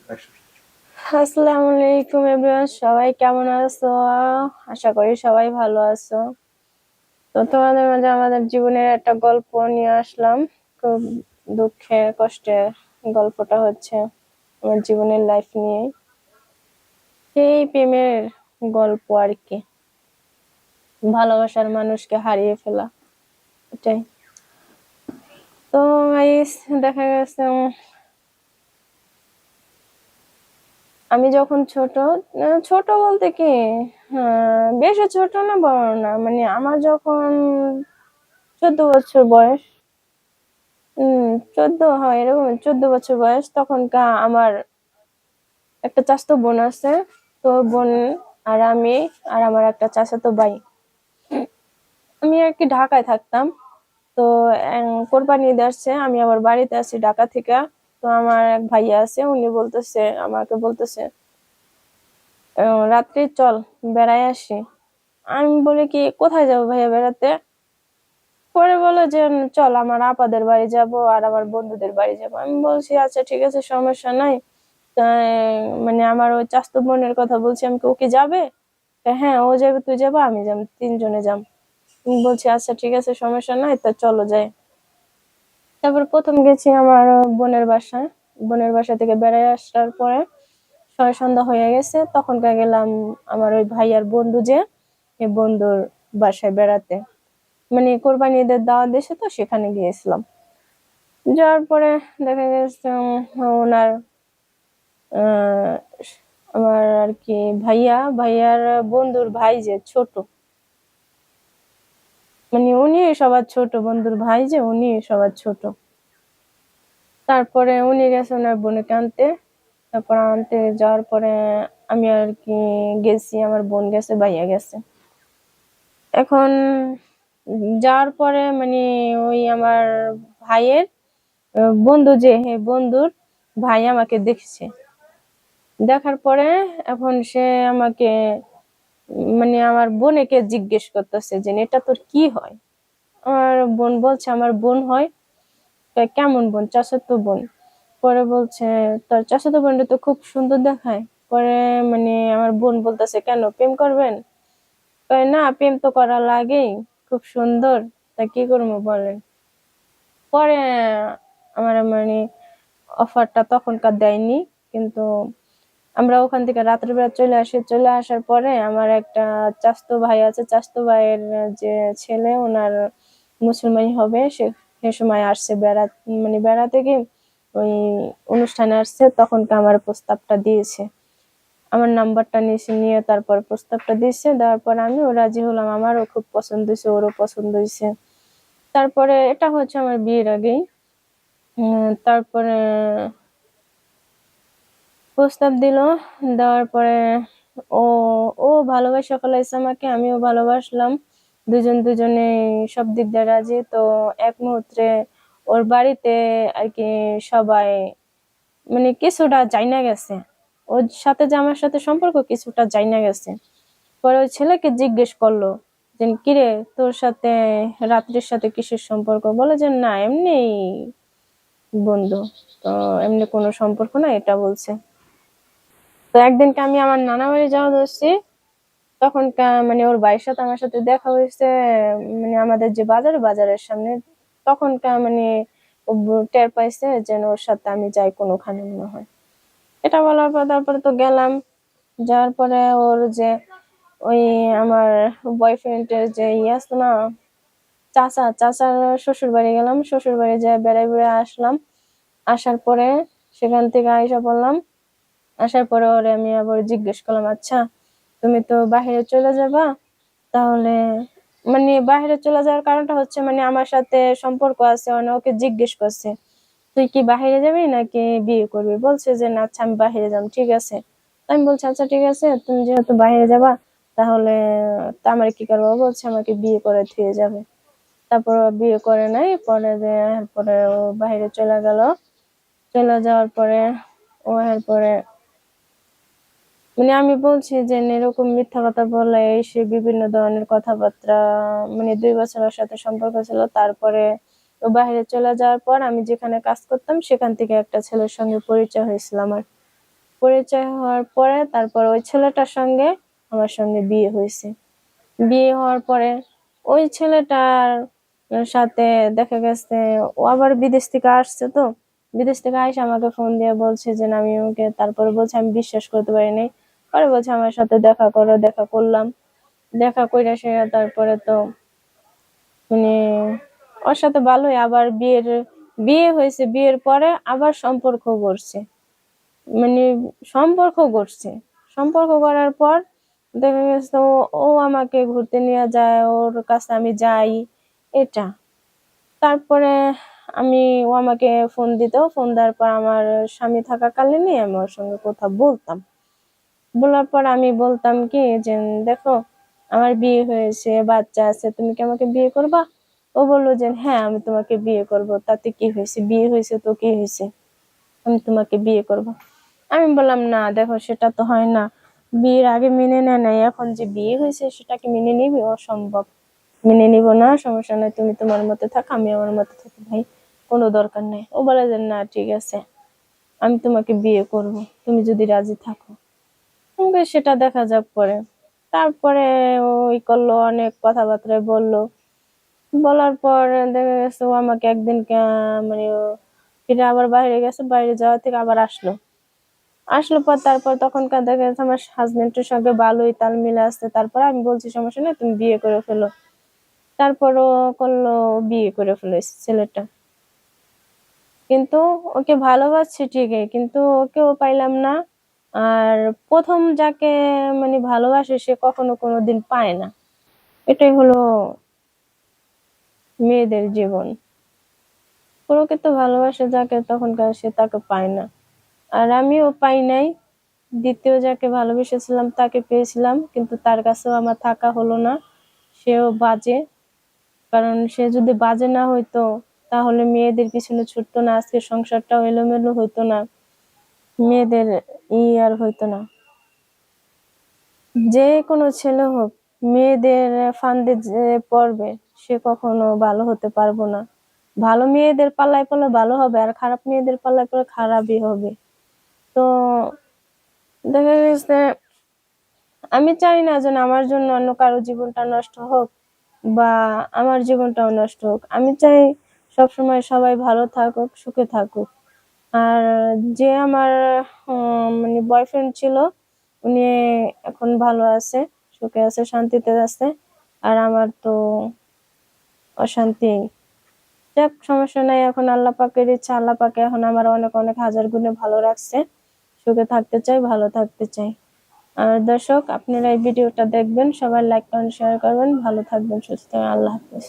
আসসালামু আলাইকুম এভরিওয়ান, সবাই কেমন আছো? আশা করি সবাই ভালো আছো। তো তোমাদের মাঝে আমাদের জীবনের একটা গল্প নিয়ে আসলাম। খুব দুঃখের কষ্টের গল্পটা হচ্ছে আমার জীবনের লাইফ নিয়ে, সেই প্রেমের গল্প আর কি, ভালোবাসার মানুষকে হারিয়ে ফেলা, এটাই। তো গাইস, দেখা গেছে আমি যখন ছোট, ছোট বলতে কি, বেশি ছোট না বড় না, মানে আমার যখন 14 বছর বয়স, 14 হয় এরকম, 14 বছর বয়স, তখন আমার একটা চাচাতো বোন আছে। তো বোন আর আমি আর আমার একটা চাচাতো ভাই, আমি আর কি ঢাকায় থাকতাম। তো কোরবানি ঈদ আসছে, আমি আবার বাড়িতে আছি ঢাকা থেকে। তো আমার এক ভাইয়া আছে, উনি আমাকে বলতেছে রাত্রে চল বেড়াই আসি। আমি বলি কি, কোথায় যাবো ভাইয়া বেড়াতে? পরে বলে যে চল আমার আপাদের বাড়ি যাব আর আমার বন্ধুদের বাড়ি যাব। আমি বলছি আচ্ছা ঠিক আছে, সমস্যা নাই। তাই মানে আমার ওই চাচাতো বোনের কথা বলছি, আমি ও কি যাবে? হ্যাঁ ও যাবে, তুই যাবো, আমি যাব, তিনজনে যাব। আমি বলছি আচ্ছা ঠিক আছে, সমস্যা নাই, তা চলো যাই। তারপর প্রথম গেছি আমার বোনের বাসায়। বোনের বাসা থেকে বেড়াই আসার পরে সন্ধ্যা হয়ে গেছে, তখনকার গেলাম আমার ওই ভাইয়ার বন্ধু, যে এই বন্ধুর বাসায় বেড়াতে, মানে কোরবানি ঈদের দাওয়াত দিয়েছে, তো সেখানে গিয়েছিলাম। যাওয়ার পরে দেখা গেছে ওনার আহ আমার আর কি ভাইয়ার বন্ধুর ভাই, যে ছোট, মানে উনি সবার ছোট, বন্ধুর ভাই যে উনি সবার ছোট। তারপরে উনি গেছে ওনার বোনকে আনতে। তারপর আনতে যাওয়ার পরে আমি আর কি গেছি, আমার বোন গেছে, ভাইয়া গেছে। এখন যাওয়ার পরে মানে ওই আমার ভাইয়ের বন্ধু, যে বন্ধুর ভাই আমাকে দেখছে। দেখার পরে এখন সে আমাকে মানে আমার বোনকে জিজ্ঞেস করতেছে যে এটা তোর কি হয়? আমার বোন বলছে আমার বোন হয়। কেমন বোন? চাচাতো বোন। পরে বলছে তোর চাচাতো বোনটা তো খুব সুন্দর দেখায়। পরে মানে আমার বোন বলতেছে কেন, প্রেম করবেন? না, প্রেম তো করা লাগেই, খুব সুন্দর, তা কি করবো বলেন। পরে আমার মানে অফারটা তখনকার দেয়নি, কিন্তু আমরা ওখান থেকে রাত্রে বেলা চলে আসি। চলে আসার পরে আমার একটা চাচাতো ভাই আছে, চাচাতো ভাইয়ের যে ছেলে, ওনার মুসলমানি হবে, সে সময় আসছে মানে বেড়াতে গিয়ে ওই অনুষ্ঠানে আসছে, তখন আমার প্রস্তাবটা দিয়েছে, আমার নাম্বারটা নিয়ে তারপর প্রস্তাবটা দিয়েছে। দেওয়ার পর আমিও রাজি হলাম, আমারও খুব পছন্দ হয়েছে, ওরও পছন্দ হয়েছে। তারপরে এটা হচ্ছে আমার বিয়ের আগেই। তারপরে প্রস্তাব দিল, দেওয়ার পরে ও ও ভালোবাসা ফেলাইছে আমাকে, আমিও ভালোবাসলাম। দুজনে সব দিক দিয়ে রাজি। তো এক মুহূর্তে ওর বাড়িতে আর কি সবাই মানে কিছুটা জাইনা গেছে, ওর সাথে যে আমার সাথে সম্পর্ক কিছুটা জাইনা গেছে। পরে ওই ছেলেকে জিজ্ঞেস করলো যে কিরে, তোর সাথে রাত্রির সাথে কিসের সম্পর্ক? বলে যে না, এমনি বন্ধু, তো এমনি কোনো সম্পর্ক না, এটা বলছে। তো একদিনকে আমি আমার নানা বাড়ি যাওয়া ধরছি, তখন মানে ওর ভাইয়ের সাথে আমার সাথে দেখা হয়েছে, মানে আমাদের যে বাজারের সামনে। তখন মানে ও টের পাইছে যেন ওর সাথে আমি যাই কোনোখানে মনে হয়। এটা বলার পর তারপরে তো গেলাম। যাওয়ার পরে ওর যে ওই আমার বয়ফ্রেন্ডের যে আছে না, চাচার শ্বশুর বাড়ি গেলাম। শ্বশুর বাড়ি যায় বেড়াই বেড়ে আসলাম। আসার পরে সেখান থেকে আইসা পড়লাম। আসার পরে ওরে আমি আবার জিজ্ঞেস করলাম আচ্ছা তুমি তো বাহিরে চলে যাবা, তাহলে মানে বাহিরে চলে যাওয়ার কারণটা হচ্ছে মানে আমার সাথে সম্পর্ক আছে, মানে ওকে জিজ্ঞেস করছে তুই কি বাহিরে যাবি নাকি বিয়ে করবি? বলছে যে না, আচ্ছা আমি বাহিরে যাবো, ঠিক আছে। আমি বলছি আচ্ছা ঠিক আছে, তুমি যেহেতু বাহিরে যাবা, তাহলে তা আমার কি করবো? বলছে আমাকে বিয়ে করে থুয়ে যাবে। তারপর ও বিয়ে করে নাই, পরে যে এরপরে ও বাহিরে চলে গেল। চলে যাওয়ার পরে ও এরপরে মানে আমি বলছি যে এরকম মিথ্যা কথা বলে সে বিভিন্ন ধরনের কথাবার্তা, মানে 2 বছর ওর সাথে সম্পর্ক ছিল। তারপরে ও বাইরে চলে যাওয়ার পর আমি যেখানে কাজ করতাম সেখান থেকে একটা ছেলের সঙ্গে পরিচয় হয়েছিল আমার। পরিচয় হওয়ার পরে তারপর ওই ছেলেটার সঙ্গে আমার সঙ্গে বিয়ে হয়েছে। বিয়ে হওয়ার পরে ওই ছেলেটার সাথে দেখা গেছে ও আবার বিদেশ থেকে আসছে, তো বিদেশ থেকে আইসে আমাকে ফোন দিয়ে বলছে যে না, আমি ওকে, তারপরে বলছে আমি বিশ্বাস করতে পারিনি। পরে বলছে আমার সাথে দেখা করো, দেখা করলাম। দেখা কইরা সে তারপরে তো মানে ওর সাথে ভালোই, আবার বিয়ে হয়েছে, বিয়ের পরে আবার সম্পর্ক করছে, মানে সম্পর্ক করার পর দেখা গেছে ও আমাকে ঘুরতে নিয়ে যায়, ওর কাছে আমি যাই, এটা। তারপরে ও আমাকে ফোন দিত, ফোন দেওয়ার পর আমার স্বামী থাকাকালীনই আমি ওর সঙ্গে কথা বলতাম। বলার পর আমি বলতাম কি যে দেখো, আমার বিয়ে হয়েছে, বাচ্চা আছে, তুমি কি আমাকে বিয়ে করবা? ও বললো যে হ্যাঁ, আমি তোমাকে বিয়ে করব, তাতে কি হয়েছে, বিয়ে হয়েছে তো কি হয়েছে, আমি তোমাকে বিয়ে করব। আমি বললাম না দেখো, সেটা তো হয় না, বিয়ের আগে মেনে নেয় নাই, এখন যে বিয়ে হয়েছে সেটাকে মেনে নিবি? অসম্ভব, মেনে নিব না, সমস্যা নাই, তুমি তোমার মতো থাকো, আমি আমার মতো থাকি, ভাই কোনো দরকার নেই। ও বলে যে না ঠিক আছে, আমি তোমাকে বিয়ে করব, তুমি যদি রাজি থাকো। সেটা দেখা যাক পরে। তারপরে ওই করলো, অনেক কথাবার্তা বললো, বলার পর দেখা গেছে ও আমাকে একদিন মানে ফিরে আবার বাইরে গেছে, বাইরে যাওয়া থেকে আবার আসলো পর তারপর তখনকার দেখা যাচ্ছে আমার হাজবেন্ডের সঙ্গে ভালোই তাল মিলে আসছে। তারপর আমি বলছি সমস্যা নেই, তুমি বিয়ে করে ফেলো। তারপরও করলো, বিয়ে করে ফেলেছে ছেলেটা। কিন্তু ওকে ভালোবাসছি ঠিকই, কিন্তু ওকেও পাইলাম না। আর প্রথম যাকে মানে ভালোবাসে সে কখনো কোনোদিন পায় না, এটাই হলো মেয়েদের জীবন। প্রকৃত ভালোবাসা যাকে তখনকার সে তাকে পায় না, আর আমিও পাই নাই। দ্বিতীয় যাকে ভালোবেসেছিলাম তাকে পেয়েছিলাম, কিন্তু তার কাছেও আমার থাকা হলো না, সেও বাজে। কারণ সে যদি বাজে না হইতো তাহলে মেয়েদের পিছনে ছুটতো না, আজকে সংসারটাও এলোমেলো হইতো না, মেয়েদের আর হইতো না। যে কোনো ছেলে হোক, মেয়েদের ফান্দে যে পড়বে সে কখনো ভালো হতে পারবো না। ভালো মেয়েদের পাল্লায় পড়লে ভালো হবে, আর খারাপ মেয়েদের পাল্লায় পড়লে খারাপই হবে। তো দেখা গেছে আমি চাই না যেন আমার জন্য অন্য কারো জীবনটা নষ্ট হোক বা আমার জীবনটাও নষ্ট হোক। আমি চাই সবসময় সবাই ভালো থাকুক, সুখে থাকুক। আর যে আমার মানে বয়ফ্রেন্ড ছিল, উনি এখন ভালো আছে, সুখে আছে, শান্তিতে আছে। আর আমার তো অশান্তি। যাক, সমস্যা নাই, এখন আল্লাহ পাকের ইচ্ছা, আল্লাহ পাকে এখন আমার অনেক অনেক হাজার গুণে ভালো রাখছে। সুখে থাকতে চাই, ভালো থাকতে চাই। আর দর্শক, আপনারা এই ভিডিওটা দেখবেন, সবাই লাইক কমেন্ট শেয়ার করবেন, ভালো থাকবেন, সুস্থ থাকবেন, আল্লাহ হাফেজ।